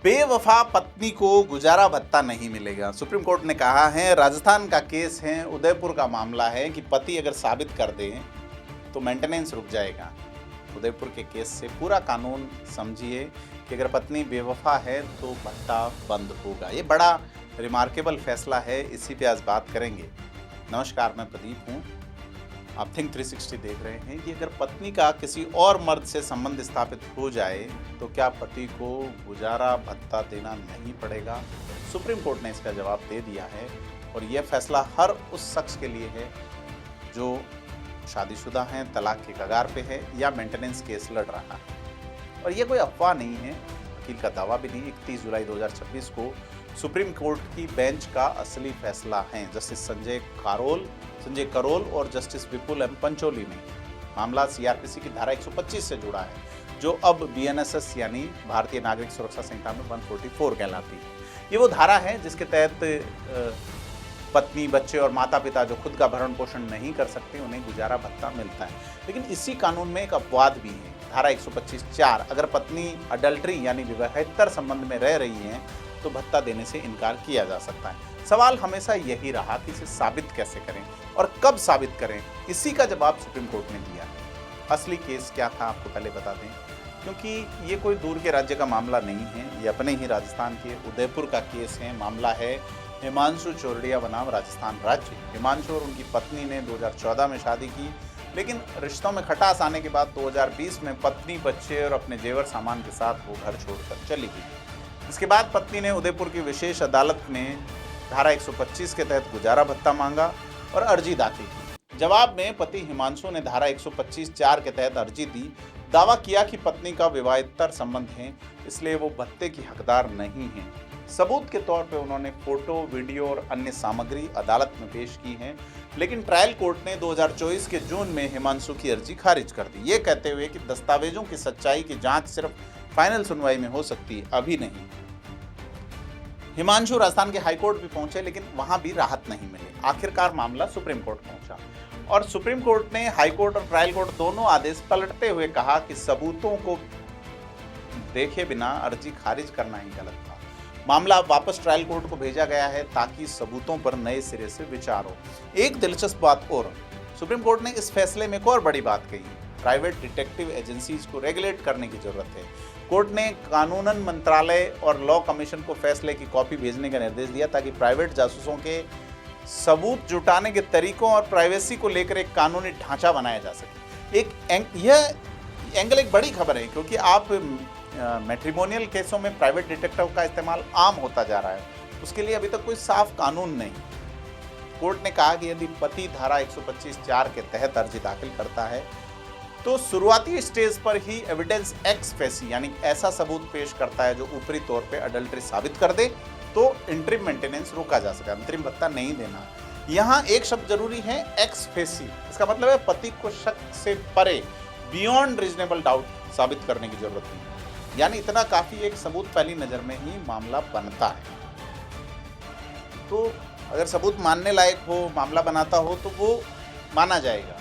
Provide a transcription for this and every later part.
बेवफा पत्नी को गुजारा भत्ता नहीं मिलेगा। सुप्रीम कोर्ट ने कहा है, राजस्थान का केस है, उदयपुर का मामला है कि पति अगर साबित कर दे तो मेंटेनेंस रुक जाएगा। उदयपुर के केस से पूरा कानून समझिए कि अगर पत्नी बेवफा है तो भत्ता बंद होगा। ये बड़ा रिमार्केबल फैसला है, इसी पे आज बात करेंगे। नमस्कार, मैं प्रदीप हूँ, आप थिंक 360 देख रहे हैं कि अगर पत्नी का किसी और मर्द से संबंध स्थापित हो जाए तो क्या पति को गुजारा भत्ता देना नहीं पड़ेगा। सुप्रीम कोर्ट ने इसका जवाब दे दिया है और यह फैसला हर उस शख्स के लिए है जो शादीशुदा हैं, तलाक के कगार पे है या मेंटेनेंस केस लड़ रहा है। और यह कोई अफवाह नहीं है, वकील का दावा भी नहीं। 31 जुलाई 2026 को सुप्रीम कोर्ट की बेंच का असली फैसला है। जस्टिस संजय करोल और जस्टिस विपुल एम पंचोली ने मामला सीआरपीसी की धारा 125 से जुड़ा है, जो अब बीएनएसएस यानी भारतीय नागरिक सुरक्षा संहिता में 144 कहलाती है। ये वो धारा है जिसके तहत पत्नी, बच्चे और माता पिता जो खुद का भरण पोषण नहीं कर सकते उन्हें गुजारा भत्ता मिलता है। लेकिन इसी कानून में एक अपवाद भी है, धारा 125(4)। अगर पत्नी अडल्ट्री यानी विवाहेतर संबंध में रह रही है तो भत्ता देने से इनकार किया जा सकता है। सवाल हमेशा यही रहा कि इसे साबित कैसे करें और कब साबित करें। इसी का जवाब सुप्रीम कोर्ट ने दिया है। असली केस क्या था आपको पहले बता दें, क्योंकि ये कोई दूर के राज्य का मामला नहीं है, ये अपने ही राजस्थान के उदयपुर का केस है। मामला है हिमांशु चौरड़िया बनाम राजस्थान राज्य। हिमांशु और उनकी पत्नी ने 2014 में शादी की, लेकिन रिश्तों में खटास आने के बाद 2020 में पत्नी, बच्चे और अपने जेवर सामान के साथ वो घर छोड़कर चली गई। इसके बाद पत्नी ने उदयपुर की विशेष अदालत में धारा 125 के तहत गुजारा भत्ता मांगा और अर्जी दाखिल की। जवाब में पति हिमांशु ने धारा 125(4) के तहत अर्जी दी। दावा किया कि पत्नी का विवाहेतर संबंध है, इसलिए वो भत्ते की हकदार नहीं है। सबूत के तौर पे उन्होंने फोटो, वीडियो और अन्य सामग्री अदालत में पेश की है, लेकिन ट्रायल कोर्ट ने 2024 के जून में हिमांशु की अर्जी खारिज कर दी, ये कहते हुए कि दस्तावेजों की सच्चाई की जांच सिर्फ फाइनल सुनवाई में हो सकती है, अभी नहीं। हिमांशु राजस्थान के हाईकोर्ट भी पहुंचे, लेकिन वहां भी राहत नहीं मिली। आखिरकार मामला सुप्रीम कोर्ट पहुंचा और सुप्रीम कोर्ट ने हाईकोर्ट और ट्रायल कोर्ट दोनों आदेश पलटते हुए कहा कि सबूतों को देखे बिना अर्जी खारिज करना ही गलत था। मामला वापस ट्रायल कोर्ट को भेजा गया है ताकि सबूतों पर नए सिरे से विचार हो। एक दिलचस्प बात और, सुप्रीम कोर्ट ने इस फैसले में एक और बड़ी बात कही, प्राइवेट डिटेक्टिव एजेंसीज को रेगुलेट करने की जरूरत है। कोर्ट ने कानूनन मंत्रालय और लॉ कमीशन को फैसले की कॉपी भेजने का निर्देश दिया ताकि प्राइवेट जासूसों के सबूत जुटाने के तरीकों और प्राइवेसी को लेकर एक कानूनी ढांचा बनाया जा सके। यह एंगल एक बड़ी खबर है, क्योंकि आप मैट्रिमोनियल केसों में प्राइवेट डिटेक्टिव का इस्तेमाल आम होता जा रहा है, उसके लिए अभी तक कोई साफ कानून नहीं। कोर्ट ने कहा कि यदि पति धारा 125(4) के तहत अर्जी दाखिल करता है तो शुरुआती स्टेज पर ही एविडेंस एक्स फेसी यानी ऐसा सबूत पेश करता है जो ऊपरी तौर पे अडल्ट्री साबित कर दे, तो इंटरिम मेंटेनेंस रोका जा सके, अंतरिम भत्ता नहीं देना। यहाँ एक शब्द जरूरी है, एक्स फेसी। इसका मतलब है पति को शक से परे, बियॉन्ड रीजनेबल डाउट साबित करने की जरूरत नहीं, यानी इतना काफी एक सबूत पहली नजर में ही मामला बनता है। तो अगर सबूत मानने लायक हो, मामला बनाता हो, तो वो माना जाएगा।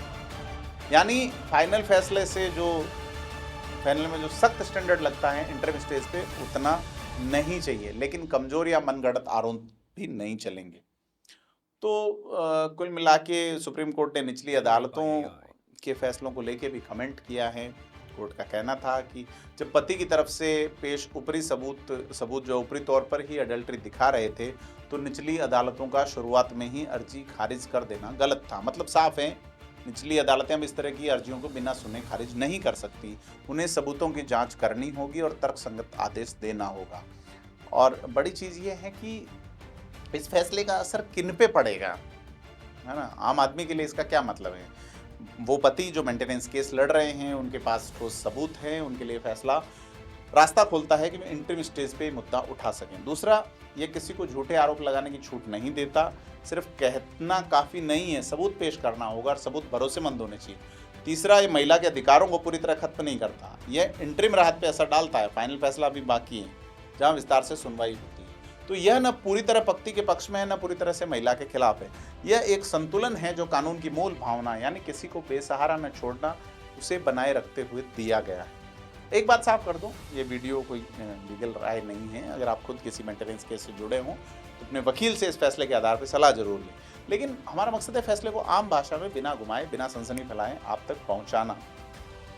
यानी फाइनल फैसले से फाइनल में जो सख्त स्टैंडर्ड लगता है इंटरम स्टेज पे, उतना नहीं चाहिए, लेकिन कमजोर या मनगढ़ंत आरोप भी नहीं चलेंगे। तो कुल मिला के सुप्रीम कोर्ट ने निचली अदालतों के फैसलों को लेके भी कमेंट किया है। कोर्ट का कहना था कि जब पति की तरफ से पेश ऊपरी सबूत जो ऊपरी तौर पर ही अडल्ट्री दिखा रहे थे, तो निचली अदालतों का शुरुआत में ही अर्जी खारिज कर देना गलत था। मतलब साफ है, निचली अदालतें अब इस तरह की अर्जियों को बिना सुने खारिज नहीं कर सकती। उन्हें सबूतों की जांच करनी होगी और तर्कसंगत आदेश देना होगा। और बड़ी चीज़ ये है कि इस फैसले का असर किन पे पड़ेगा, है ना। आम आदमी के लिए इसका क्या मतलब है। वो पति जो मेंटेनेंस केस लड़ रहे हैं, उनके पास ठोस सबूत हैं, उनके लिए फैसला रास्ता खोलता है कि वे इंटरिम स्टेज पे मुद्दा उठा सकें। दूसरा, ये किसी को झूठे आरोप लगाने की छूट नहीं देता। सिर्फ कहना काफ़ी नहीं है, सबूत पेश करना होगा और सबूत भरोसेमंद होने चाहिए। तीसरा, ये महिला के अधिकारों को पूरी तरह खत्म नहीं करता, यह इंटरिम राहत पे असर डालता है। फाइनल फैसला अभी बाकी है, जहाँ विस्तार से सुनवाई होती है। तो यह न पूरी तरह पति के पक्ष में है, न पूरी तरह से महिला के खिलाफ है। यह एक संतुलन है जो कानून की मूल भावना, यानी किसी को बेसहारा न छोड़ना, उसे बनाए रखते हुए दिया गया है। एक बात साफ कर दूं, ये वीडियो कोई लीगल राय नहीं है। अगर आप खुद किसी मेंटेनेंस केस से जुड़े हों तो अपने वकील से इस फैसले के आधार पर सलाह जरूर लें। लेकिन हमारा मकसद है फैसले को आम भाषा में बिना घुमाए, बिना सनसनी फैलाएं, आप तक पहुंचाना।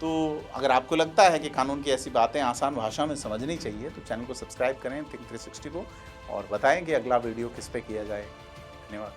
तो अगर आपको लगता है कि कानून की ऐसी बातें आसान भाषा में समझनी चाहिए तो चैनल को सब्सक्राइब करें थिंक 360 को, और बताएं कि अगला वीडियो किस पे किया जाए। धन्यवाद।